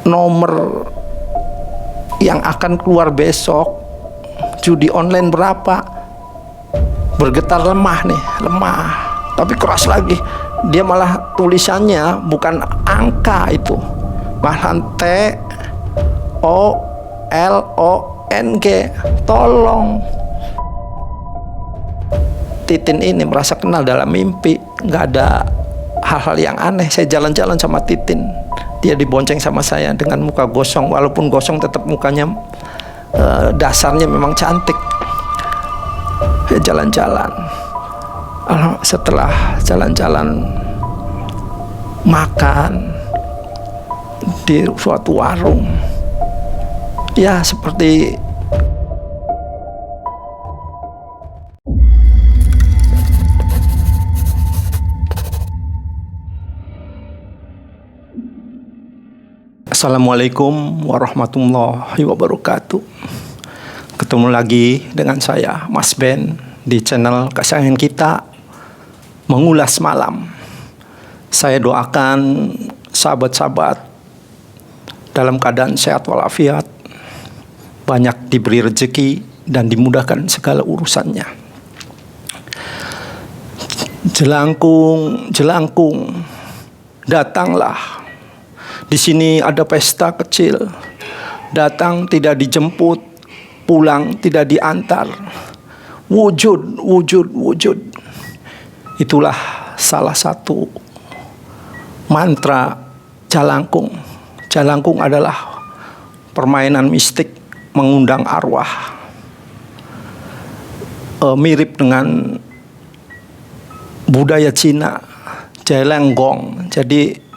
nomor yang akan keluar besok, judi online berapa. Bergetar lemah nih, lemah, tapi keras lagi. Dia malah tulisannya bukan angka itu, malah TOLONG. Tolong. Titin ini merasa kenal dalam mimpi. Nggak ada hal-hal yang aneh. Saya jalan-jalan sama Titin, dia dibonceng sama saya dengan muka gosong. Walaupun gosong, tetap mukanya dasarnya memang cantik. Jalan-jalan. Setelah jalan-jalan, makan di suatu warung, ya seperti Assalamualaikum warahmatullahi wabarakatuh. Ketemu lagi dengan saya, Mas Ben, di channel kesayangan kita, Mengulas Malam. Saya doakan sahabat-sahabat dalam keadaan sehat walafiat, banyak diberi rezeki dan dimudahkan segala urusannya. Jelangkung, datanglah. Di sini ada pesta kecil. Datang tidak dijemput, pulang tidak diantar. Wujud. Itulah salah satu mantra Jalangkung. Jalangkung adalah permainan mistik mengundang arwah. Mirip dengan budaya Cina, Jalanggong. Jadi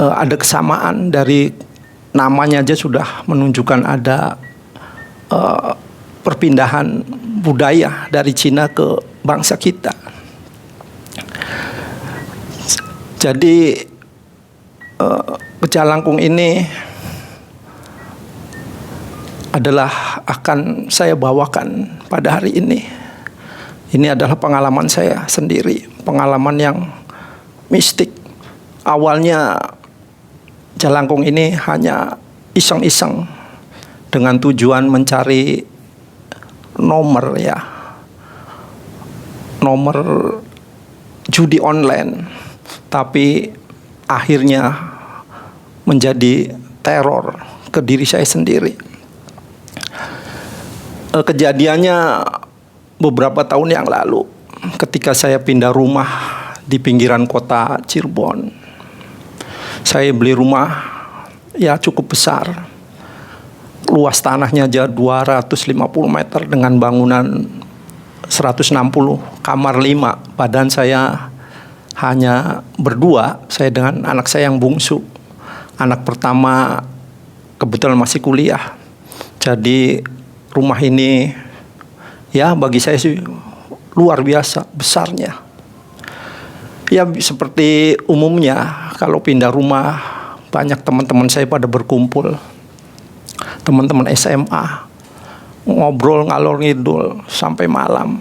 ada kesamaan, dari namanya aja sudah menunjukkan ada perpindahan budaya dari Cina ke bangsa kita. Jadi Jalangkung ini adalah akan saya bawakan pada hari ini. Ini adalah pengalaman saya sendiri, pengalaman yang mistik. Awalnya Jalangkung ini hanya iseng-iseng dengan tujuan mencari nomor judi online, tapi akhirnya menjadi teror ke diri saya sendiri. Kejadiannya beberapa tahun yang lalu, ketika saya pindah rumah di pinggiran kota Cirebon. Saya beli rumah ya cukup besar. Luas tanahnya aja 250 meter dengan bangunan 160, kamar 5. Badan saya hanya berdua, saya dengan anak saya yang bungsu. Anak pertama kebetulan masih kuliah. Jadi rumah ini ya bagi saya sih luar biasa besarnya. Ya seperti umumnya kalau pindah rumah, banyak teman-teman saya pada berkumpul. Teman-teman SMA ngobrol ngalor ngidul sampai malam.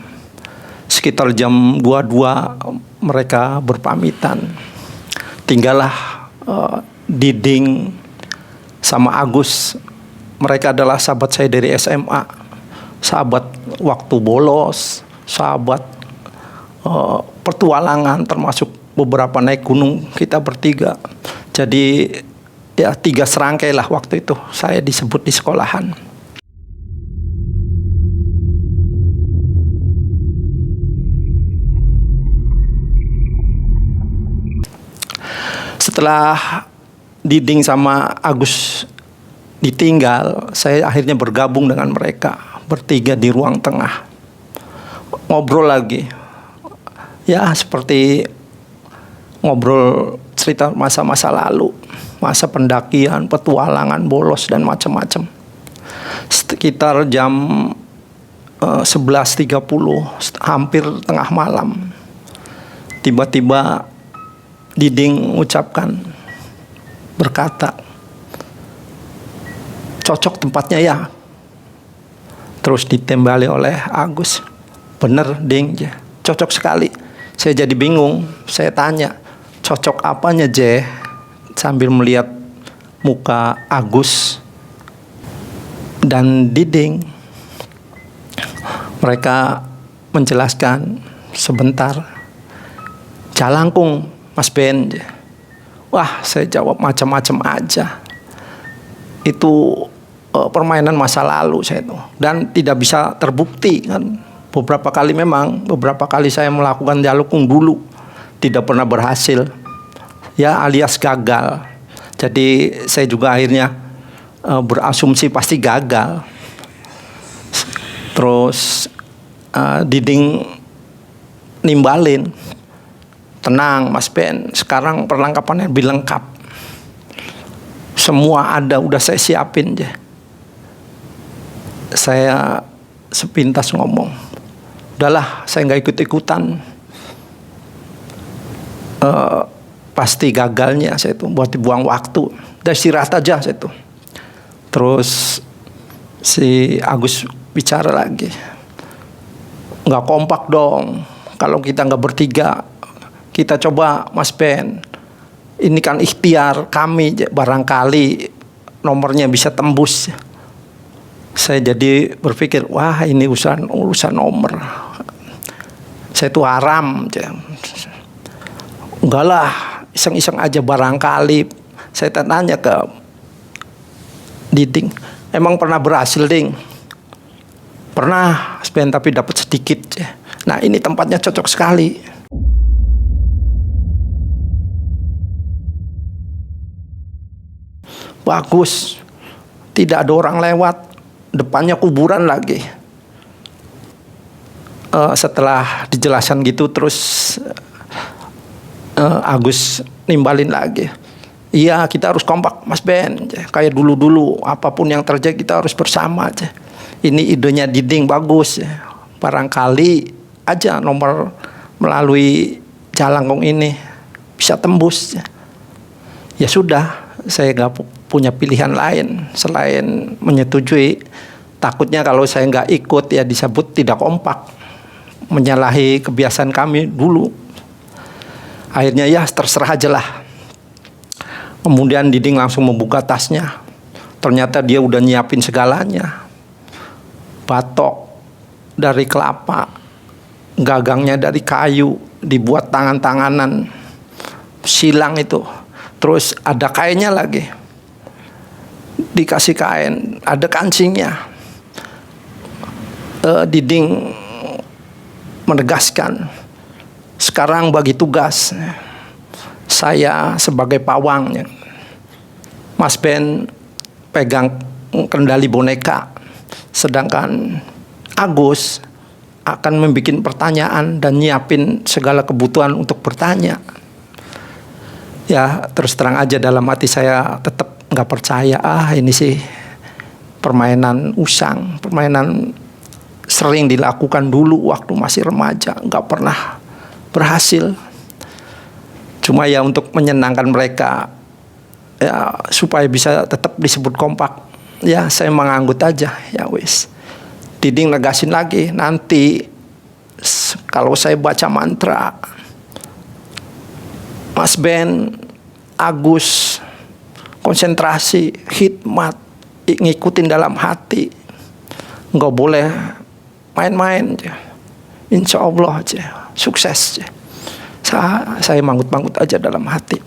Sekitar jam 22 mereka berpamitan. Tinggallah Diding sama Agus. Mereka adalah sahabat saya dari SMA. Sahabat waktu bolos, sahabat petualangan, termasuk beberapa naik gunung kita bertiga. Jadi ya 3 serangkai lah waktu itu saya disebut di sekolahan. Setelah Diding sama Agus ditinggal, saya akhirnya bergabung dengan mereka bertiga di ruang tengah. Ngobrol lagi. Ya seperti ngobrol cerita masa-masa lalu, masa pendakian, petualangan, bolos dan macam-macam. Sekitar jam 11.30, hampir tengah malam, tiba-tiba Diding berkata, cocok tempatnya ya. Terus ditembali oleh Agus, bener Ding, cocok sekali. Saya jadi bingung, saya tanya, cocok apanya Je? Sambil melihat muka Agus dan Diding. Mereka menjelaskan sebentar. Jalangkung Mas Ben. Wah, saya jawab macam-macam aja. Itu permainan masa lalu saya itu, dan tidak bisa terbukti kan. Beberapa kali saya melakukan jalangkung dulu tidak pernah berhasil, ya alias gagal. Jadi saya juga akhirnya berasumsi pasti gagal. Terus Diding nimbalin, tenang Mas Ben, sekarang perlengkapannya lebih lengkap, semua ada, udah saya siapin aja. Saya sepintas ngomong, udahlah saya nggak ikut-ikutan, pasti gagalnya saya tuh, buat dibuang waktu, udah istirahat aja saya tuh. Terus si Agus bicara lagi, nggak kompak dong kalau kita nggak bertiga. Kita coba Mas Ben, ini kan ikhtiar kami, barangkali nomornya bisa tembus. Saya jadi berpikir, wah ini urusan nomor, saya tuh haram. Enggak lah, iseng-iseng aja barangkali. Saya tanya ke Diding, emang pernah berhasil Ding? Pernah, Spen, tapi dapat sedikit. Nah ini tempatnya cocok sekali. Bagus, tidak ada orang lewat, depannya kuburan lagi. Setelah dijelaskan gitu, terus Agus nimbalin lagi. Iya, kita harus kompak Mas Ben, kayak dulu-dulu, apapun yang terjadi kita harus bersama aja. Ini idenya Diding bagus, barangkali aja nomor melalui Jalangkung ini bisa tembus. Ya sudah, saya nggak punya pilihan lain selain menyetujui. Takutnya kalau saya nggak ikut ya disebut tidak kompak, menyalahi kebiasaan kami dulu. Akhirnya ya terserah aja lah. Kemudian Diding langsung membuka tasnya. Ternyata dia udah nyiapin segalanya. Batok dari kelapa, gagangnya dari kayu, dibuat tangan-tanganan, silang itu. Terus ada kainnya lagi, dikasih kain, ada kancingnya. Diding menegaskan, sekarang bagi tugas, saya sebagai pawangnya, Mas Ben pegang kendali boneka, sedangkan Agus akan membuat pertanyaan dan nyiapin segala kebutuhan untuk bertanya. Ya terus terang aja dalam hati saya tetap nggak percaya. Ini sih permainan usang, permainan sering dilakukan dulu waktu masih remaja, nggak pernah berhasil. Cuma ya untuk menyenangkan mereka, ya supaya bisa tetap disebut kompak, ya saya menganggut aja. Ya wis, Diding negasin lagi, nanti kalau saya baca mantra, Mas Ben, Agus konsentrasi, khidmat, ngikutin dalam hati, nggak boleh main-main. Insya Allah aja sukses. Saya manggut-manggut aja dalam hati.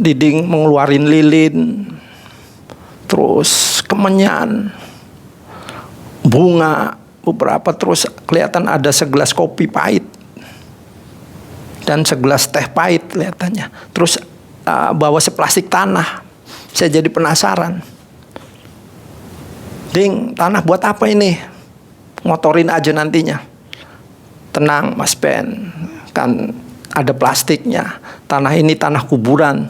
Diding mengeluarin lilin, terus kemenyan, bunga beberapa, terus kelihatan ada segelas kopi pahit dan segelas teh pahit kelihatannya. Terus bawa seplastik tanah. Saya jadi penasaran. Ding, tanah buat apa ini? Ngotorin aja nantinya. Tenang Mas Ben, kan ada plastiknya. Tanah ini tanah kuburan.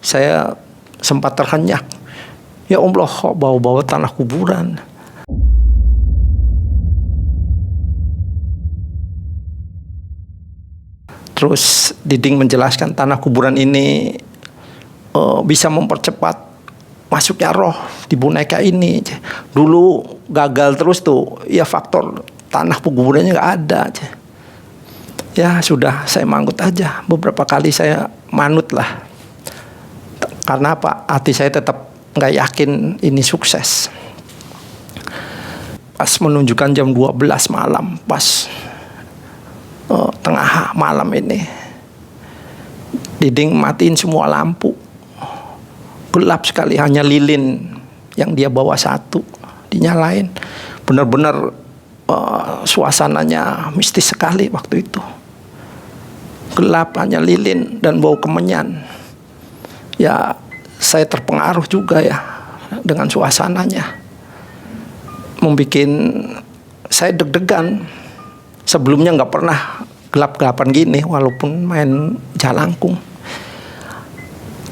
Saya sempat terhenyak. Ya Allah, kok bawa-bawa tanah kuburan. Terus Diding menjelaskan tanah kuburan ini bisa mempercepat masuknya roh di boneka ini. Dulu gagal terus tuh, ya faktor tanah kuburannya nggak ada. Ya sudah, saya manggut aja. Beberapa kali saya manut lah. Karena apa? Hati saya tetap nggak yakin ini sukses. Pas menunjukkan jam 12 malam, pas tengah malam ini, Diding matiin semua lampu. Gelap sekali, hanya lilin yang dia bawa satu dinyalain. Benar-benar suasananya mistis sekali waktu itu. Gelap, hanya lilin dan bau kemenyan. Ya, saya terpengaruh juga ya dengan suasananya. Membikin saya deg-degan. Sebelumnya nggak pernah gelap-gelapan gini walaupun main jalangkung.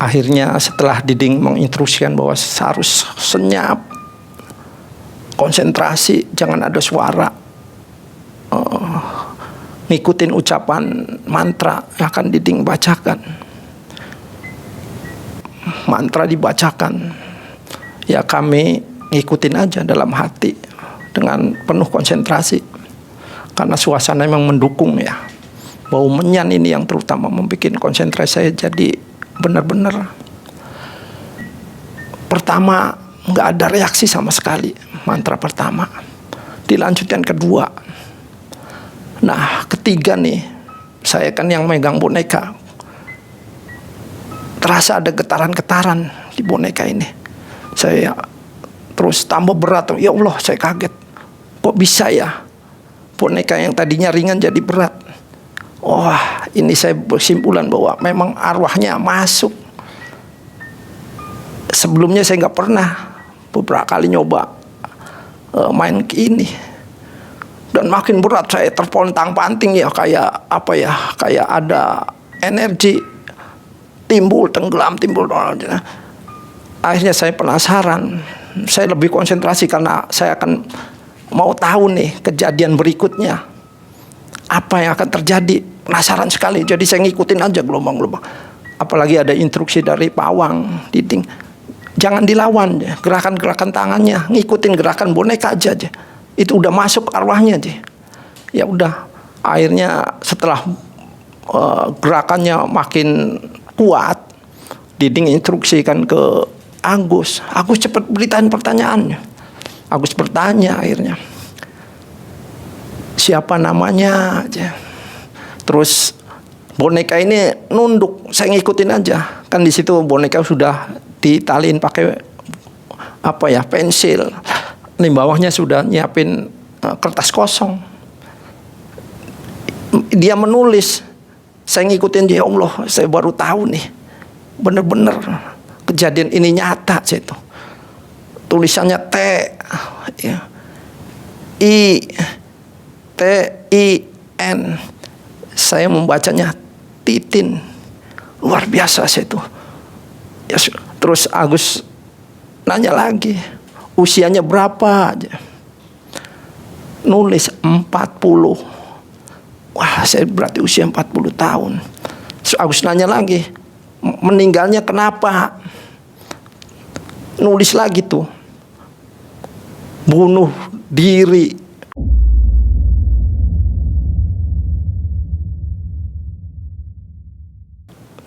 Akhirnya setelah Diding menginstruksikan bahwa harus senyap, konsentrasi, jangan ada suara, ngikutin ucapan mantra yang akan Diding bacakan. Mantra dibacakan, ya kami ngikutin aja dalam hati dengan penuh konsentrasi. Karena suasana memang mendukung ya. Bau menyan ini yang terutama membuat konsentrasi saya jadi benar-benar. Pertama nggak ada reaksi sama sekali, mantra pertama. Dilanjutkan kedua. Nah ketiga nih, saya kan yang megang boneka. Terasa ada getaran-getaran di boneka ini. Saya terus tambah berat. Ya Allah, saya kaget. Kok bisa ya? Boneka yang tadinya ringan jadi berat. Wah, ini saya bersimpulan bahwa memang arwahnya masuk. Sebelumnya saya nggak pernah, beberapa kali nyoba main ke ini. Dan makin berat, saya terpontang-panting ya, kayak apa ya, kayak ada energi timbul, tenggelam, timbul. Akhirnya saya penasaran. Saya lebih konsentrasi karena saya akan mau tahu nih kejadian berikutnya. Apa yang akan terjadi. Penasaran sekali. Jadi saya ngikutin aja gelombang-gelombang. Apalagi ada instruksi dari pawang, Diding. Jangan dilawan. Gerakan-gerakan tangannya. Ngikutin gerakan boneka aja. Itu udah masuk arwahnya aja. Ya udah. Akhirnya setelah gerakannya makin kuat, Diding instruksikan ke Agus. Agus cepat beritain pertanyaannya. Agus bertanya akhirnya. Siapa namanya aja. Terus boneka ini nunduk, saya ngikutin aja. Kan di situ boneka sudah ditalin pakai apa ya, pensil. Di bawahnya sudah nyiapin kertas kosong. Dia menulis. Saya ngikutin dia, Allah, saya baru tahu nih. Bener-bener kejadian ini nyata itu. Tulisannya T ya. I T I N. Saya membacanya Titin. Luar biasa itu. Ya, terus Agus nanya lagi, usianya berapa aja. Nulis 40. Wah, saya berarti usia 40 tahun. Terus Agus nanya lagi, meninggalnya kenapa? Nulis lagi tuh, bunuh diri.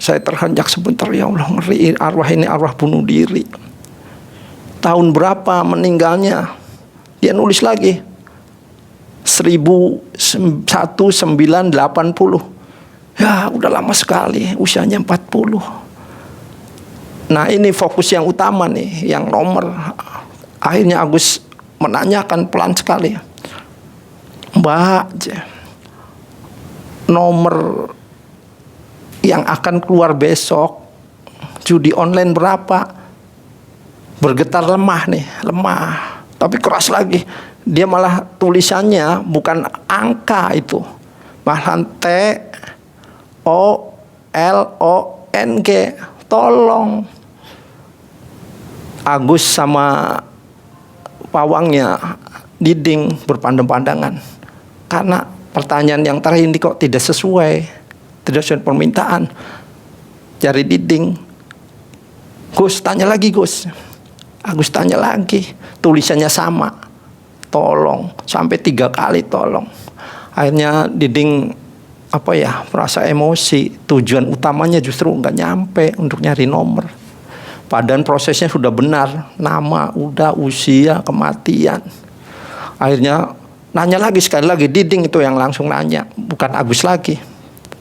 Saya terhenjak sebentar, ya Allah, ngeri, arwah ini arwah bunuh diri. Tahun berapa meninggalnya? Dia nulis lagi 1980. Ya udah lama sekali, usianya 40. Nah ini fokus yang utama nih, yang nomor. Akhirnya Agus menanyakan pelan sekali, Mbak, nomor yang akan keluar besok judi online berapa? Bergetar lemah nih, lemah. Tapi keras lagi. Dia malah tulisannya bukan angka itu, malah T O L O N G. Tolong. Agus sama pawangnya Diding berpandang-pandangan karena pertanyaan yang terakhir ini kok tidak sesuai permintaan. Cari Diding. Gus, tanya lagi Gus. Agus tanya lagi. Tulisannya sama. Tolong. Sampai 3 kali tolong. Akhirnya Diding apa ya, merasa emosi. Tujuan utamanya justru nggak nyampe untuk nyari nomor. Padahal prosesnya sudah benar, nama, udah, usia, kematian. Akhirnya nanya lagi sekali lagi, Diding itu yang langsung nanya, bukan Agus lagi.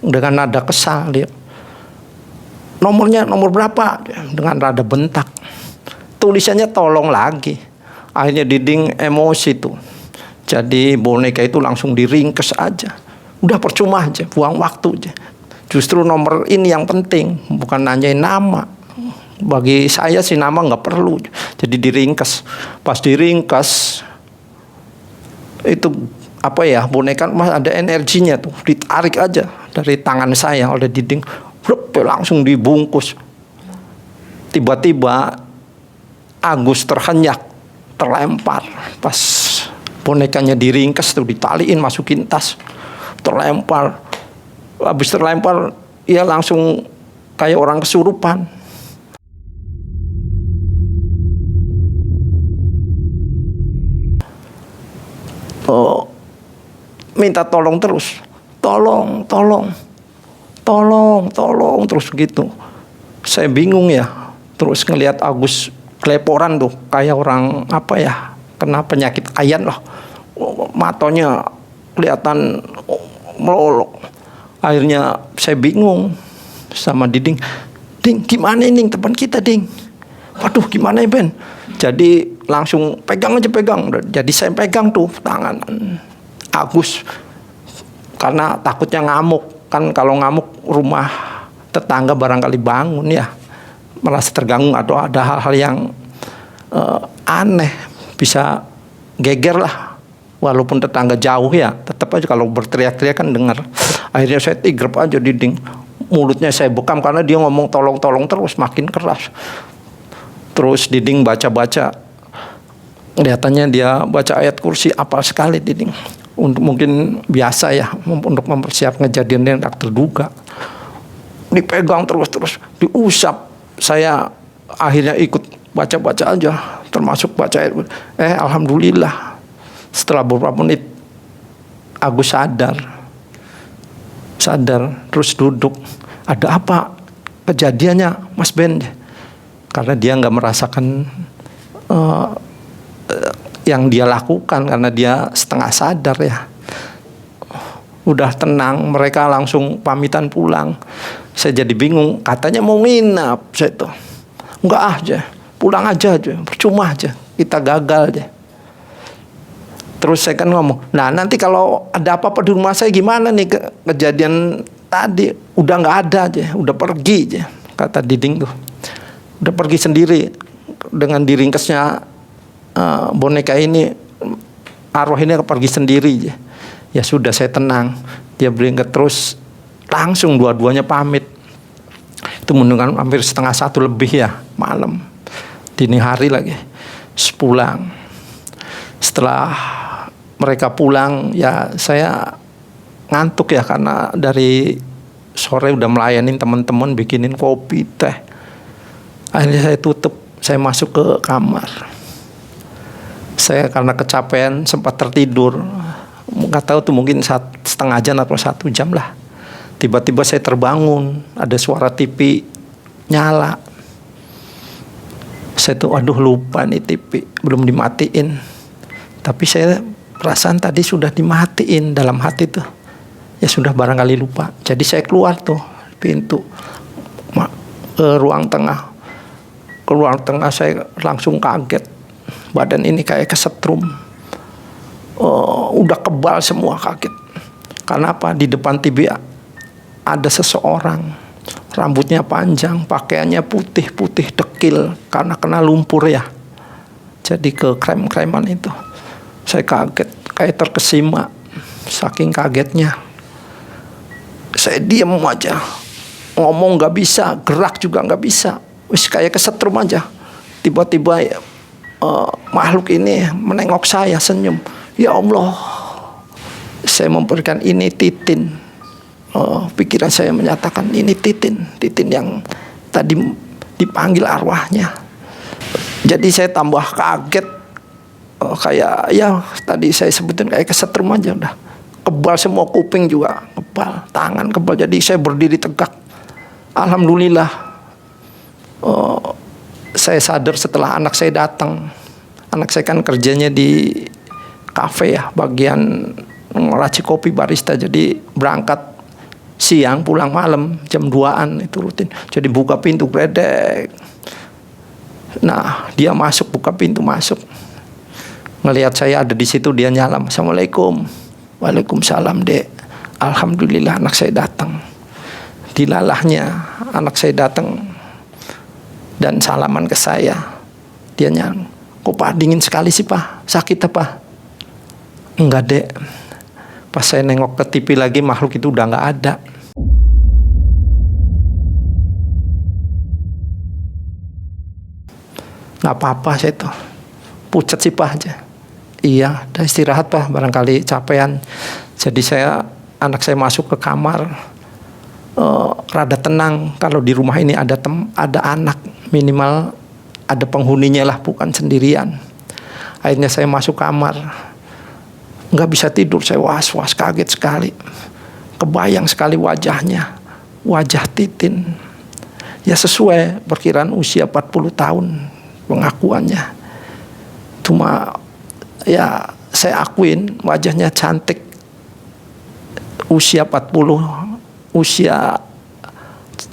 Dengan nada kesal dia. Nomornya nomor berapa? Dengan rada bentak. Tulisannya tolong lagi. Akhirnya Diding emosi tuh. Jadi boneka itu langsung diringkes aja. Udah percuma aja, buang waktu aja. Justru nomor ini yang penting, bukan nanyain nama. Bagi saya sih nama nggak perlu. Jadi diringkes. Pas diringkes itu apa ya, boneka mas ada energinya tuh, ditarik aja dari tangan saya oleh Diding, langsung dibungkus. Tiba-tiba Agus terhenyak, terlempar. Pas bonekanya diringkes tuh, ditaliin, masukin tas, terlempar. Habis terlempar ia langsung kayak orang kesurupan. Minta tolong terus, tolong terus gitu. Saya bingung ya, terus ngelihat Agus keleporan tuh kayak orang apa ya, kena penyakit ayan loh, matanya kelihatan melolok. Akhirnya saya bingung sama Diding, Ding gimana ini teman kita Ding, waduh gimana ya Ben. Jadi langsung pegang aja, jadi saya pegang tuh tangan Agus, karena takutnya ngamuk. Kan kalau ngamuk rumah tetangga barangkali bangun ya, merasa terganggu atau ada hal-hal yang aneh, bisa geger lah. Walaupun tetangga jauh ya, tetap aja kalau berteriak-teriak kan dengar. Akhirnya saya tigrep aja Diding, mulutnya saya bekam karena dia ngomong tolong terus, makin keras. Terus Diding baca-baca, kelihatannya dia baca ayat kursi apal sekali Diding. Untuk mungkin biasa ya, untuk mempersiapkan kejadian yang tak terduga. Dipegang terus, diusap. Saya akhirnya ikut baca-baca aja, termasuk baca ayat. Alhamdulillah, setelah beberapa menit Agus sadar, terus duduk. Ada apa kejadiannya Mas Ben? Karena dia nggak merasakan yang dia lakukan, karena dia setengah sadar ya. Udah tenang, mereka langsung pamitan pulang. Saya jadi bingung, katanya mau nginap. Saya itu enggak aja, pulang aja, percuma aja, kita gagal aja. Terus saya kan ngomong, nah nanti kalau ada apa-apa di rumah saya gimana nih, kejadian tadi udah nggak ada aja, udah pergi aja, kata Diding tuh. Udah pergi sendiri dengan diringkesnya boneka ini, arwah ini pergi sendiri. Ya sudah, saya tenang. Dia berangkat terus, langsung dua-duanya pamit. Itu menunjukkan hampir 1:30 lebih ya, malam, dini hari lagi. Pulang. Setelah mereka pulang ya saya ngantuk ya, karena dari sore udah melayanin teman-teman, bikinin kopi, teh. Akhirnya saya tutup, saya masuk ke kamar. Saya karena kecapean sempat tertidur, nggak tahu tuh mungkin setengah jam atau 1 jam lah. Tiba-tiba saya terbangun, ada suara TV nyala. Saya tuh aduh lupa nih TV belum dimatiin. Tapi saya perasaan tadi sudah dimatiin dalam hati tuh. Ya sudah, barangkali lupa. Jadi saya keluar tuh pintu ke ruang tengah. Ke ruang tengah saya langsung kaget. Badan ini kayak kesetrum, udah kebal semua, kaget. Karena apa? Di depan TV ada seseorang, rambutnya panjang, pakaiannya putih dekil karena kena lumpur ya. Jadi ke krem-kreman itu. Saya kaget, kayak terkesima, saking kagetnya. Saya diam aja, ngomong nggak bisa, gerak juga nggak bisa, wis kayak kesetrum aja. Tiba-tiba makhluk ini menengok saya, senyum. Ya Allah, saya memberikan ini Titin. Pikiran saya menyatakan ini Titin yang tadi dipanggil arwahnya. Jadi saya tambah kaget, kayak ya tadi saya sebutin kayak kesetrum aja, udah kebal semua, kuping juga kebal, tangan kebal. Jadi saya berdiri tegak. Alhamdulillah, saya sadar setelah anak saya datang. Anak saya kan kerjanya di kafe ya, bagian ngeracik kopi barista. Jadi berangkat siang pulang malam jam 2-an itu rutin. Jadi buka pintu gledek. Nah, dia masuk, buka pintu masuk. Ngelihat saya ada di situ, dia nyalam, "Assalamualaikum." "Waalaikumsalam, Dek." Alhamdulillah anak saya datang. Dilalahnya anak saya datang dan salaman ke saya. Dia nyalam, "Kok Pak dingin sekali sih Pak? Sakit apa?" "Enggak, Dek." Pas saya nengok ke TV lagi, makhluk itu udah nggak ada. "Nggak apa-apa," saya tuh. "Pucat sih Pak aja." "Iya, udah istirahat Pak, barangkali capean." Jadi anak saya masuk ke kamar, rada tenang. Kalau di rumah ini ada anak, minimal ada penghuninya lah, bukan sendirian. Akhirnya saya masuk kamar, nggak bisa tidur, saya was-was, kaget sekali. Kebayang sekali wajahnya, wajah Titin. Ya sesuai perkiraan usia 40 tahun pengakuannya. Cuma ya saya akuin wajahnya cantik. Usia 40, usia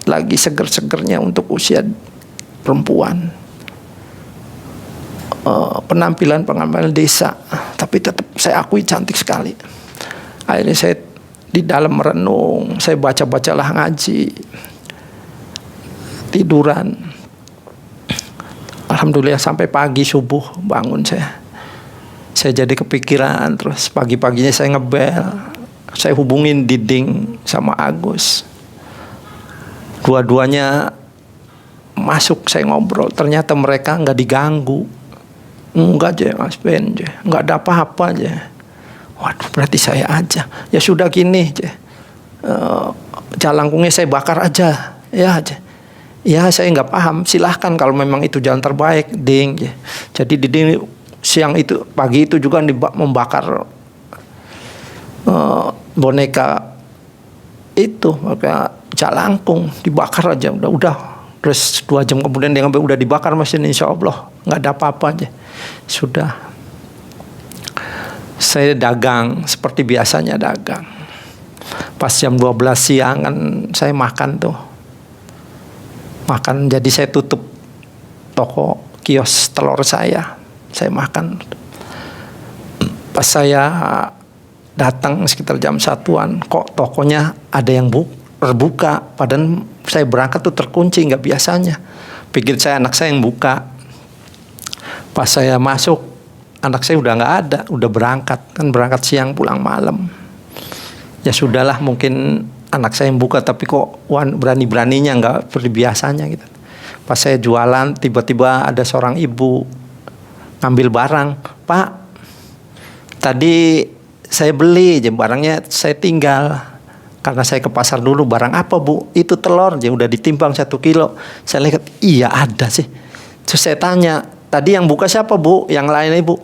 lagi seger-segernya untuk usia perempuan. Penampilan desa, tapi tetap saya akui cantik sekali. Akhirnya saya di dalam merenung, saya baca-bacalah ngaji, tiduran. Alhamdulillah sampai pagi subuh bangun saya. Saya jadi kepikiran, terus pagi-paginya saya ngebel. Saya hubungin Diding sama Agus. Dua-duanya masuk, saya ngobrol. Ternyata mereka nggak diganggu. "Enggak aja Mas Ben, nggak ada apa-apa aja." Waduh, berarti saya aja. Ya sudah gini aja. Jalangkungnya saya bakar aja. Ya aja. Ya saya nggak paham. Silahkan kalau memang itu jalan terbaik, Ding. Jadi Diding siang itu, pagi itu juga membakar boneka itu, maka jalangkung dibakar aja, udah. Terus 2 jam kemudian dia ngambil, udah dibakar mesin, insya Allah nggak ada apa-apa aja. Sudah. Saya dagang seperti biasanya dagang. Pas jam 12 siang kan saya makan tuh. Makan, jadi saya tutup toko kios telur saya makan. Pas saya datang sekitar jam 1-an, kok tokonya ada yang terbuka, padahal saya berangkat tuh terkunci, nggak biasanya. Pikir saya anak saya yang buka. Pas saya masuk, anak saya udah nggak ada, udah berangkat, kan berangkat siang pulang malam. Ya sudahlah, mungkin anak saya yang buka, tapi kok berani-beraninya nggak seperti biasanya gitu. Pas saya jualan, tiba-tiba ada seorang ibu ngambil barang. "Pak, tadi saya beli aja barangnya, saya tinggal karena saya ke pasar dulu." "Barang apa Bu?" "Itu telur aja, udah ditimbang 1 kilo. Saya lihat, iya ada sih. Terus saya tanya, "Tadi yang buka siapa Bu? Yang lain Ibu?"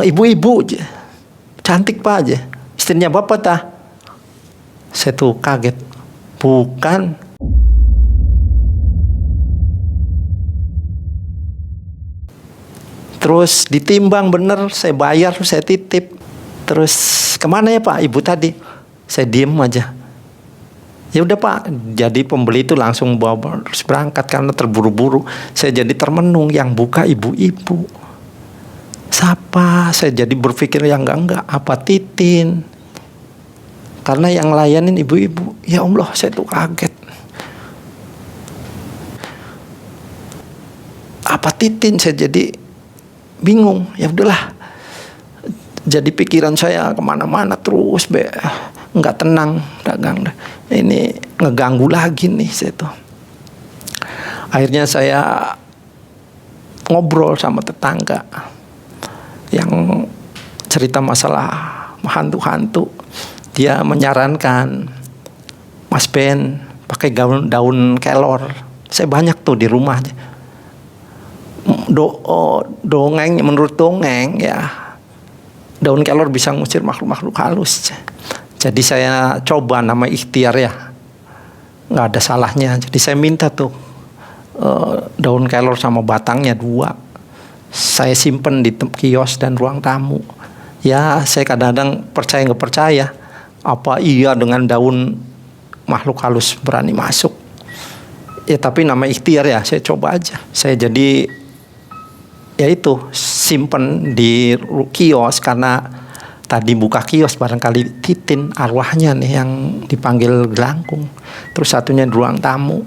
Ibu-ibu aja, cantik Pak aja. "Istrinya Bapak tah?" Saya tuh kaget. Bukan. Terus ditimbang bener, saya bayar, saya titip. Terus, "Kemana ya Pak ibu tadi?" Saya diem aja. Ya udah Pak, jadi pembeli itu langsung bawa terus berangkat karena terburu-buru. Saya jadi termenung, yang buka ibu-ibu. Siapa? Saya jadi berpikir yang enggak, apa Titin? Karena yang layanin ibu-ibu. Ya Allah, saya tuh kaget. Apa Titin? Saya jadi bingung. Ya udahlah. Jadi pikiran saya kemana-mana terus, nggak tenang dagang. Ini ngeganggu lagi nih saya tuh. Akhirnya saya ngobrol sama tetangga yang cerita masalah hantu-hantu. Dia menyarankan, "Mas Ben, pakai daun kelor." Saya banyak tuh di rumah. Dongeng, menurut dongeng ya, daun kelor bisa ngusir makhluk-makhluk halus. Jadi saya coba, nama ikhtiar ya, nggak ada salahnya. Jadi saya minta tuh daun kelor sama batangnya 2. Saya simpen di kios dan ruang tamu. Ya, saya kadang-kadang percaya nggak percaya. Apa iya dengan daun makhluk halus berani masuk? Ya tapi nama ikhtiar ya, saya coba aja. Saya jadi ya itu simpen di kios karena tadi buka kios barangkali Titin arwahnya nih yang dipanggil gelangkung. Terus satunya di ruang tamu.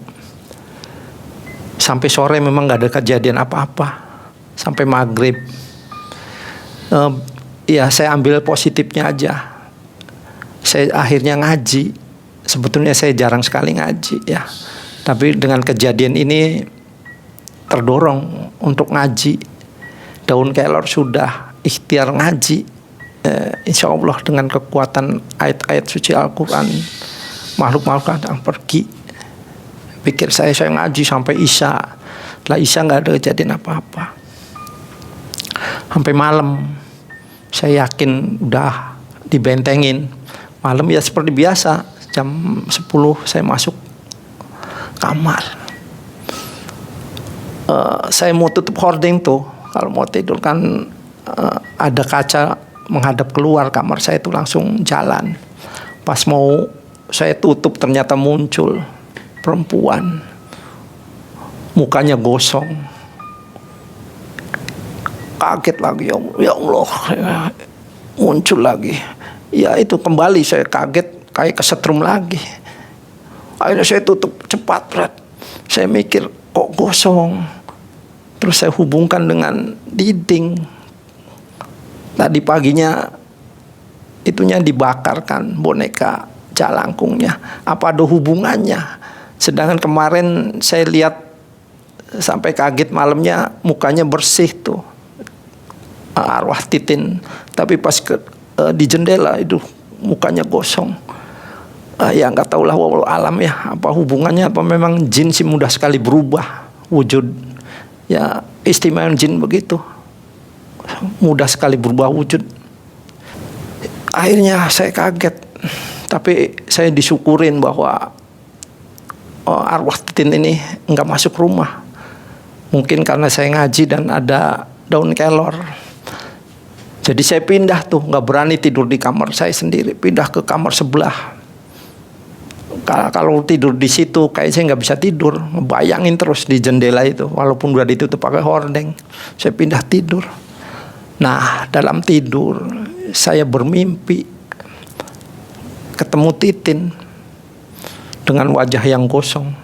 Sampai sore memang nggak ada kejadian apa-apa. Sampai maghrib. Ya saya ambil positifnya aja. Saya akhirnya ngaji. Sebetulnya saya jarang sekali ngaji ya. Tapi dengan kejadian ini terdorong untuk ngaji. Daun kelor sudah ikhtiar ngaji. Insya Allah dengan kekuatan ayat-ayat suci Al-Quran, makhluk-makhluk akan pergi. Pikir saya ngaji sampai Isya. Lah Isya nggak ada kejadian apa-apa. Sampai malam, saya yakin udah dibentengin. Malam ya seperti biasa, jam 10 saya masuk kamar. Saya mau tutup hording tuh. Kalau mau tidur kan ada kaca menghadap keluar kamar, saya itu langsung jalan. Pas mau saya tutup ternyata muncul perempuan, mukanya gosong. Kaget lagi, ya Allah, muncul lagi. Ya itu kembali saya kaget, kayak kesetrum lagi. Akhirnya saya tutup cepat, Brad. Saya mikir kok gosong. Terus saya hubungkan dengan dinding. Tadi paginya itunya dibakarkan boneka jalangkungnya. Apa ada hubungannya? Sedangkan kemarin saya lihat sampai kaget malamnya mukanya bersih tuh. Arwah Titin. Tapi pas di jendela itu mukanya gosong. Ya nggak tahulah wallahu alam ya. Apa hubungannya? Apa memang jin sih mudah sekali berubah wujud. Ya istimewa jin begitu. Mudah sekali berubah wujud. Akhirnya saya kaget. Tapi saya disyukurin bahwa arwah Titin ini nggak masuk rumah. Mungkin karena saya ngaji dan ada daun kelor. Jadi saya pindah tuh, nggak berani tidur di kamar saya sendiri, pindah ke kamar sebelah. Kalau tidur di situ, kayak saya nggak bisa tidur, ngebayangin terus di jendela itu, walaupun udah ditutup pakai hordeng. Saya pindah tidur. Nah, dalam tidur saya bermimpi ketemu Titin dengan wajah yang gosong.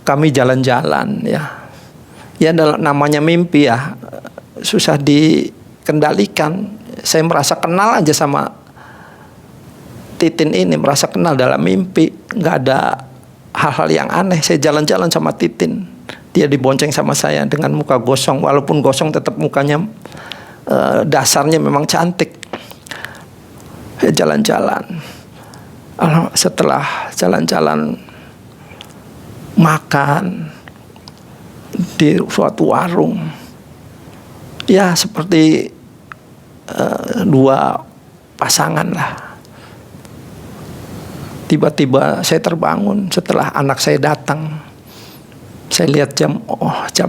Kami jalan-jalan ya. Ya namanya mimpi ya, susah dikendalikan. Saya merasa kenal aja sama Titin ini, merasa kenal dalam mimpi. Nggak ada hal-hal yang aneh. Saya jalan-jalan sama Titin, dia dibonceng sama saya dengan muka gosong. Walaupun gosong tetap mukanya dasarnya memang cantik. Saya jalan-jalan. Setelah jalan-jalan makan di suatu warung, ya seperti dua pasangan lah. Tiba-tiba saya terbangun setelah anak saya datang. Saya lihat jam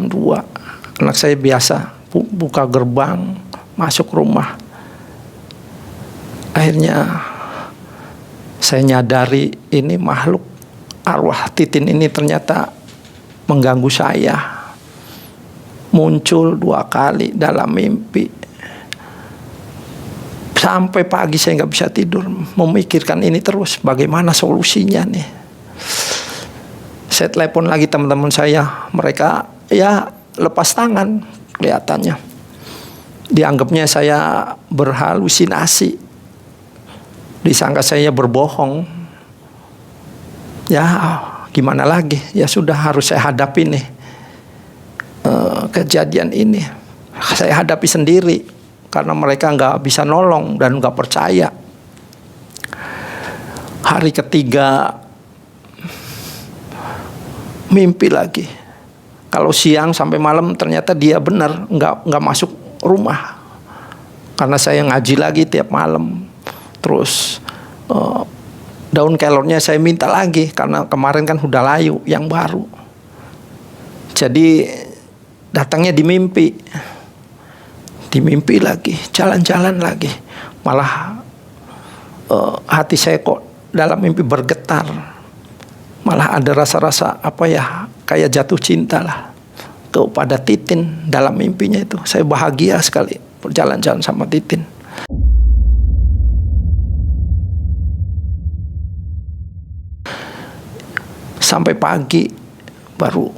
2. Anak saya biasa buka gerbang masuk rumah. Akhirnya saya nyadari ini makhluk arwah Titin ini ternyata mengganggu saya. Muncul 2 kali dalam mimpi. Sampai pagi saya nggak bisa tidur, memikirkan ini terus. Bagaimana solusinya nih? Saya telepon lagi teman-teman saya. Mereka ya lepas tangan kelihatannya. Dianggapnya saya berhalusinasi. Disangka saya berbohong. Ya gimana lagi, ya sudah harus saya hadapi nih kejadian ini. Saya hadapi sendiri karena mereka nggak bisa nolong dan nggak percaya. Hari ketiga mimpi lagi. Kalau siang sampai malam ternyata dia benar nggak masuk rumah. karena saya ngaji lagi tiap malam. Terus daun kelornya saya minta lagi karena kemarin kan udah layu yang baru. Jadi datangnya di mimpi lagi, jalan-jalan lagi. Malah hati saya kok dalam mimpi bergetar. Malah ada rasa-rasa kayak jatuh cinta lah kepada Titin dalam mimpinya itu. Saya bahagia sekali berjalan-jalan sama Titin. Sampai pagi baru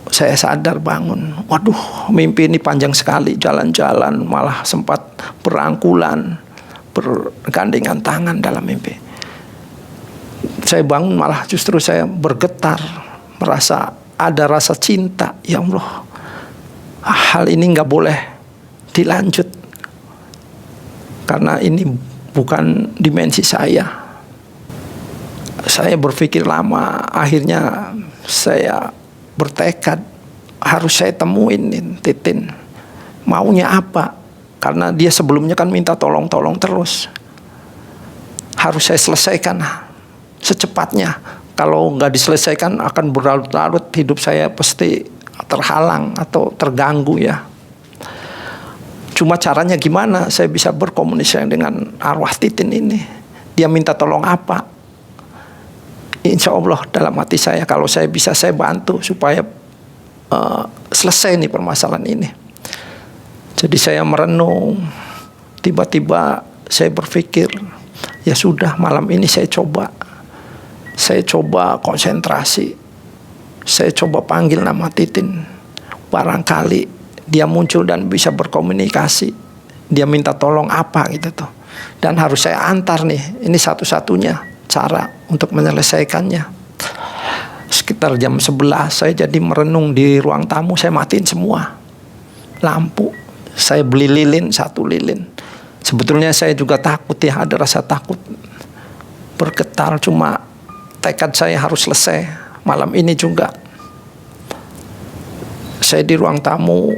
saya sadar bangun. Waduh, mimpi ini panjang sekali. Jalan-jalan malah sempat berangkulan, bergandengan tangan dalam mimpi. Saya bangun malah justru saya bergetar, merasa ada rasa cinta. Ya Allah, hal ini nggak boleh dilanjut karena ini bukan dimensi saya. Saya berpikir lama, akhirnya saya bertekad harus saya temuin Titin. Maunya apa? Karena dia sebelumnya kan minta tolong terus. Harus saya selesaikan secepatnya. Kalau nggak diselesaikan akan berlarut-larut, hidup saya pasti terhalang atau terganggu ya. Cuma caranya gimana saya bisa berkomunikasi dengan arwah Titin ini? Dia minta tolong apa? Insya Allah dalam hati saya, kalau saya bisa saya bantu supaya selesai nih permasalahan ini. Jadi saya merenung, tiba-tiba saya berpikir, ya sudah malam ini saya coba konsentrasi, saya coba panggil nama Titin, barangkali dia muncul dan bisa berkomunikasi, dia minta tolong apa gitu tuh, dan harus saya antar nih, ini satu-satunya cara untuk menyelesaikannya. Sekitar jam 11 saya jadi merenung di ruang tamu. Saya matiin semua lampu. Saya beli lilin, 1 lilin. Sebetulnya saya juga takut ya, ada rasa takut bergetar. Cuma tekad saya harus selesai malam ini juga. Saya di ruang tamu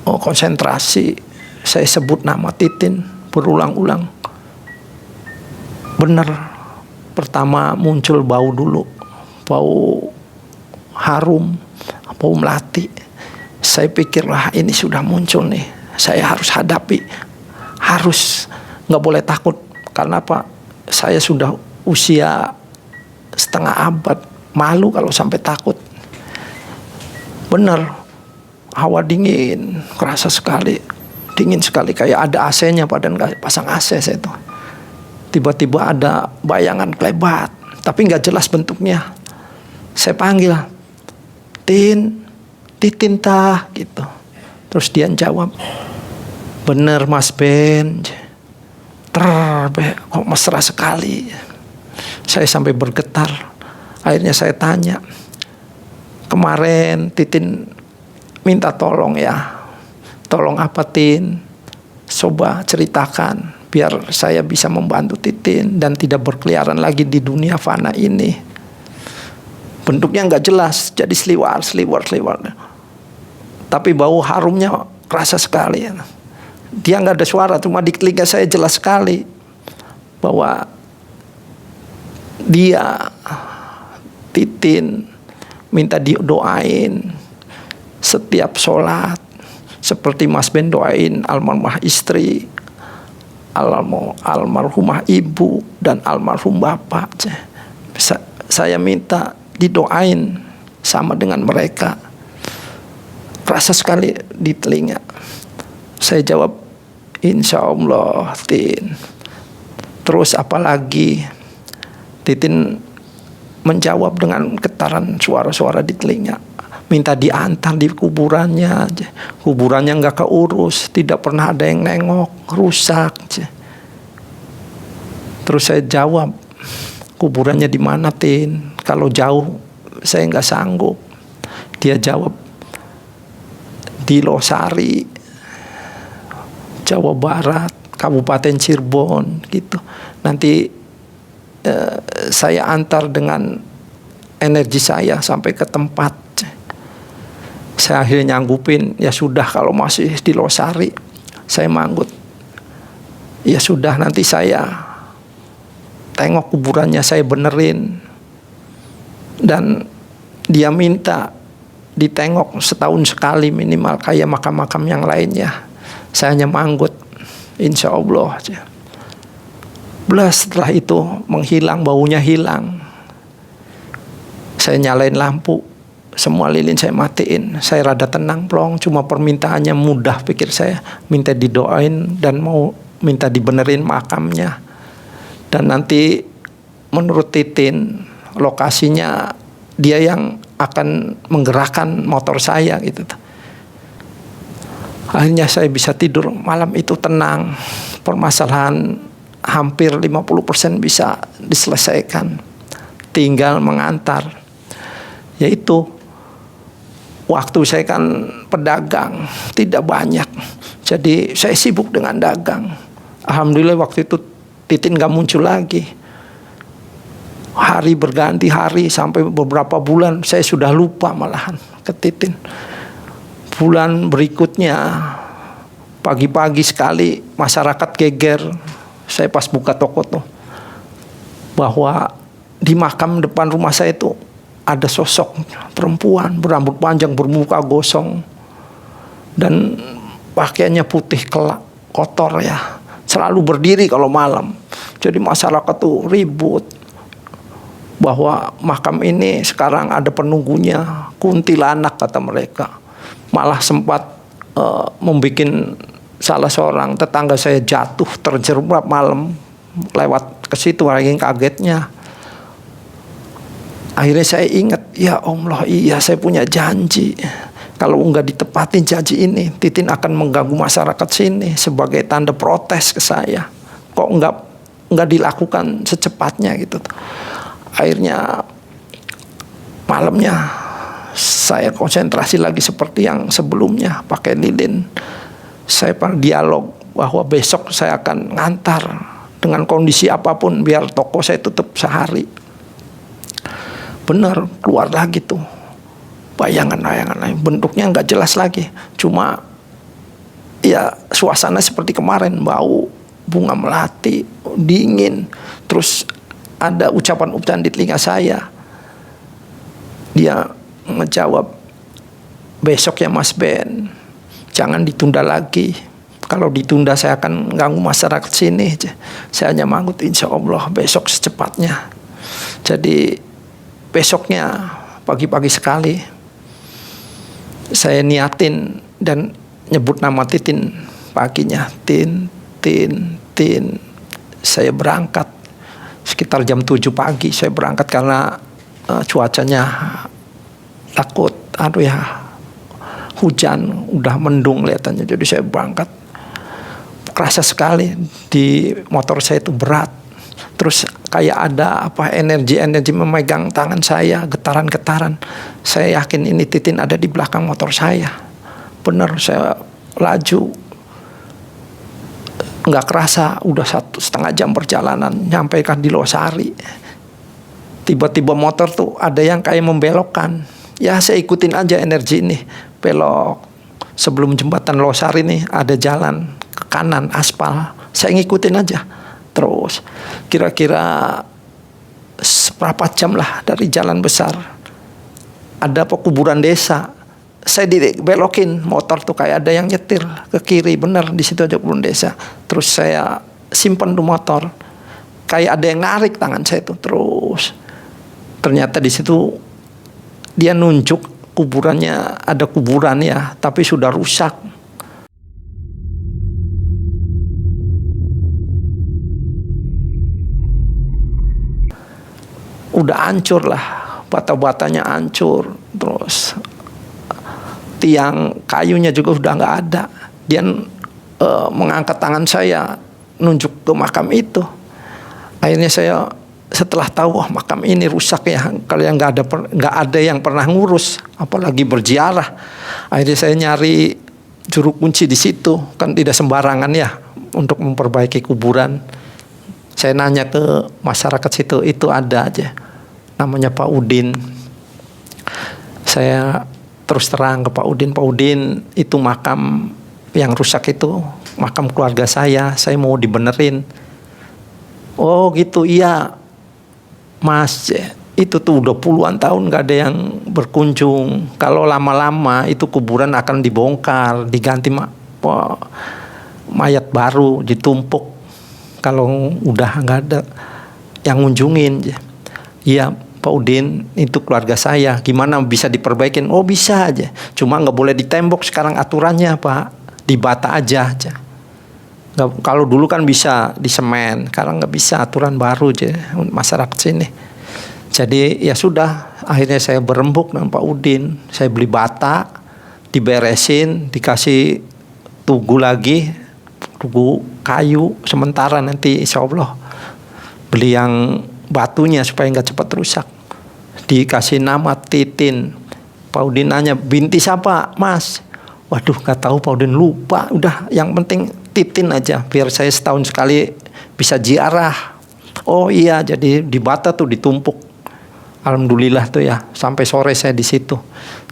konsentrasi. Saya sebut nama Titin berulang-ulang. Benar, pertama muncul bau dulu, bau harum, bau melati. Saya pikirlah ini sudah muncul nih, saya harus hadapi, nggak boleh takut. Karena apa? Saya sudah usia setengah abad, malu kalau sampai takut. Benar, hawa dingin, kerasa sekali, dingin sekali, kayak ada AC-nya padahal nggak pasang AC saya tuh. Tiba-tiba ada bayangan kelebat, tapi nggak jelas bentuknya. Saya panggil, Titin tah gitu. Terus dia jawab, bener Mas Ben. Kok mesra sekali. Saya sampai bergetar. Akhirnya saya tanya, kemarin Titin minta tolong ya. Tolong apa Tin? Coba ceritakan, biar saya bisa membantu Titin dan tidak berkeliaran lagi di dunia fana ini. Bentuknya nggak jelas, jadi seliwar. Tapi bau harumnya kerasa sekali. Dia nggak ada suara, cuma di telinga saya jelas sekali bahwa dia Titin minta didoain setiap sholat, seperti Mas Ben doain almarhumah istri, almarhumah ibu, dan almarhum bapak. Saya minta didoain sama dengan mereka. Rasa sekali di telinga. Saya jawab, insya Allah Tin. Terus apalagi? Titin menjawab dengan getaran suara-suara di telinga. Minta diantar di kuburannya. Kuburannya nggak keurus, tidak pernah ada yang nengok, rusak. Terus saya jawab, kuburannya di mana Tin? Kalau jauh saya nggak sanggup. Dia jawab, di Losari, Jawa Barat, Kabupaten Cirebon gitu. Nanti saya antar dengan energi saya sampai ke tempat. Saya akhirnya nyanggupin, ya sudah kalau masih di Losari, Saya manggut. Ya sudah, nanti saya tengok kuburannya, saya benerin. Dan dia minta ditengok setahun sekali minimal kayak makam-makam yang lainnya. Saya hanya manggut, insya Allah aja. Belas setelah itu menghilang, baunya hilang. Saya nyalain lampu, semua lilin saya matiin. Saya rada tenang, plong. Cuma permintaannya mudah, pikir saya. Minta didoain dan mau minta dibenerin makamnya. Dan nanti menurut Titin, lokasinya dia yang akan menggerakkan motor saya gitu. Akhirnya saya bisa tidur malam itu tenang. Permasalahan hampir 50% bisa diselesaikan. Tinggal mengantar. Yaitu waktu saya kan pedagang, tidak banyak. Jadi saya sibuk dengan dagang. Alhamdulillah waktu itu Titin gak muncul lagi. Hari berganti hari sampai beberapa bulan saya sudah lupa malahan ke Titin. Bulan berikutnya pagi-pagi sekali masyarakat geger. Saya pas buka toko tuh bahwa di makam depan rumah saya itu ada sosok perempuan berambut panjang, bermuka gosong dan pakaiannya putih kotor ya. Selalu berdiri kalau malam. Jadi masyarakat tuh ribut bahwa makam ini sekarang ada penunggunya, kuntilanak kata mereka. Malah sempat membuat salah seorang tetangga saya jatuh terjerembab malam lewat ke situ, lagi kagetnya. Akhirnya saya ingat, ya Allah, iya saya punya janji. Kalau enggak ditepatin janji ini, Titin akan mengganggu masyarakat sini sebagai tanda protes ke saya. Kok enggak dilakukan secepatnya gitu. Akhirnya malamnya saya konsentrasi lagi seperti yang sebelumnya, pakai lilin. Saya dialog bahwa besok saya akan ngantar dengan kondisi apapun biar toko saya tutup sehari. Benar, keluar lagi tuh bayangan-bayangan lain, bentuknya nggak jelas lagi, cuma ya suasana seperti kemarin, bau bunga melati, dingin. Terus ada ucapan-ucapan di telinga saya. Dia menjawab, besok ya Mas Ben, jangan ditunda lagi. Kalau ditunda saya akan ganggu masyarakat sini. Saya hanya manggut, insya Allah besok secepatnya. Jadi besoknya pagi-pagi sekali saya niatin dan nyebut nama Titin paginya. Tin. Saya berangkat sekitar jam 7 pagi. Saya berangkat karena cuacanya takut hujan, udah mendung kelihatannya. Jadi saya berangkat. Kerasa sekali di motor saya itu berat. Terus kayak ada energi memegang tangan saya, getaran-getaran. Saya yakin ini Titin ada di belakang motor saya. Benar, saya laju. Nggak kerasa udah 1,5 jam perjalanan nyampe kan di Losari. Tiba-tiba motor tuh ada yang kayak membelokkan. Ya saya ikutin aja energi ini, belok. Sebelum jembatan Losari nih ada jalan ke kanan aspal. Saya ngikutin aja. Terus kira-kira seberapa jam lah dari jalan besar ada kuburan desa. Saya dibelokin motor tuh kayak ada yang nyetir ke kiri, bener di situ aja kuburan desa. Terus saya simpen tuh motor, kayak ada yang narik tangan saya tuh. Terus ternyata di situ dia nunjuk kuburannya, ada kuburan ya, tapi sudah rusak. Udah hancur lah, bata-batanya hancur. Terus tiang kayunya juga udah nggak ada. Dia mengangkat tangan saya nunjuk ke makam itu. Akhirnya saya setelah tahu makam ini rusak ya, kalian nggak ada yang pernah ngurus, apalagi berziarah. Akhirnya saya nyari juru kunci di situ, kan tidak sembarangan ya untuk memperbaiki kuburan. Saya nanya ke masyarakat situ, itu ada aja, namanya Pak Udin. Saya terus terang ke Pak Udin, itu makam yang rusak itu makam keluarga saya mau dibenerin. Oh gitu, iya Mas, itu tuh udah puluhan tahun gak ada yang berkunjung. Kalau lama-lama itu kuburan akan dibongkar, diganti mayat baru, ditumpuk. Kalau udah gak ada yang ngunjungin. Iya Pak Udin, itu keluarga saya, gimana bisa diperbaikin? Oh bisa aja, cuma gak boleh ditembok sekarang aturannya Pak, dibata aja. Kalau dulu kan bisa di semen, sekarang nggak bisa, aturan baru aja masyarakat sini. Jadi ya sudah, akhirnya saya berembuk dengan Pak Udin, saya beli bata, diberesin, dikasih tugu lagi, tugu kayu sementara, nanti insya Allah beli yang batunya supaya nggak cepat rusak. Dikasih nama Titin. Pak Udin nanya, binti siapa Mas? Waduh nggak tahu Pak Udin, lupa. Udah yang penting Titin aja, biar saya setahun sekali bisa ziarah. Oh iya, jadi di bata tuh ditumpuk. Alhamdulillah tuh ya, sampai sore saya di situ.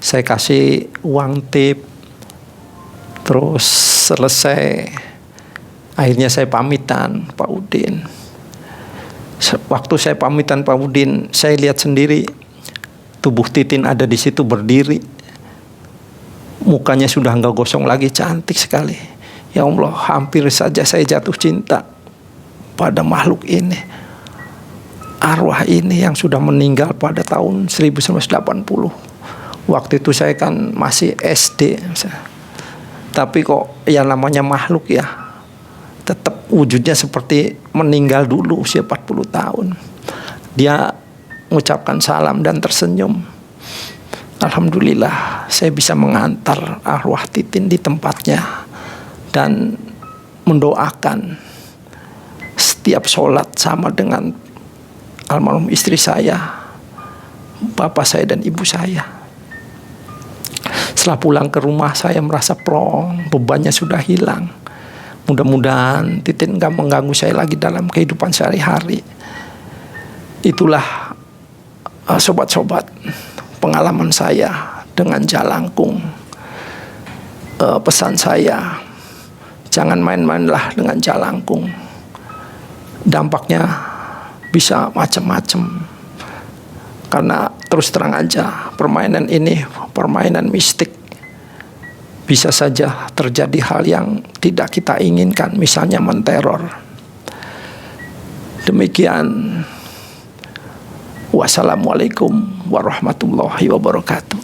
Saya kasih uang tip. Terus selesai, akhirnya saya pamitan Pak Udin. Waktu saya pamitan Pak Udin, saya lihat sendiri tubuh Titin ada di situ berdiri. Mukanya sudah enggak gosong lagi, cantik sekali. Ya Allah, hampir saja saya jatuh cinta pada makhluk ini. Arwah ini yang sudah meninggal pada tahun 1980. Waktu itu saya kan masih SD. Tapi kok yang namanya makhluk ya, tetap wujudnya seperti meninggal dulu usia 40 tahun. Dia mengucapkan salam dan tersenyum. Alhamdulillah saya bisa mengantar arwah Titin di tempatnya dan mendoakan setiap sholat sama dengan almarhum istri saya, bapak saya dan ibu saya. Setelah pulang ke rumah saya merasa plong, bebannya sudah hilang. Mudah-mudahan Titin gak mengganggu saya lagi dalam kehidupan sehari-hari. Itulah sobat-sobat pengalaman saya dengan Jalangkung. Pesan saya, jangan main-mainlah dengan Jalangkung. Dampaknya bisa macam-macam. Karena terus terang aja, permainan ini permainan mistik. Bisa saja terjadi hal yang tidak kita inginkan, misalnya menteror. Demikian. Wassalamualaikum warahmatullahi wabarakatuh.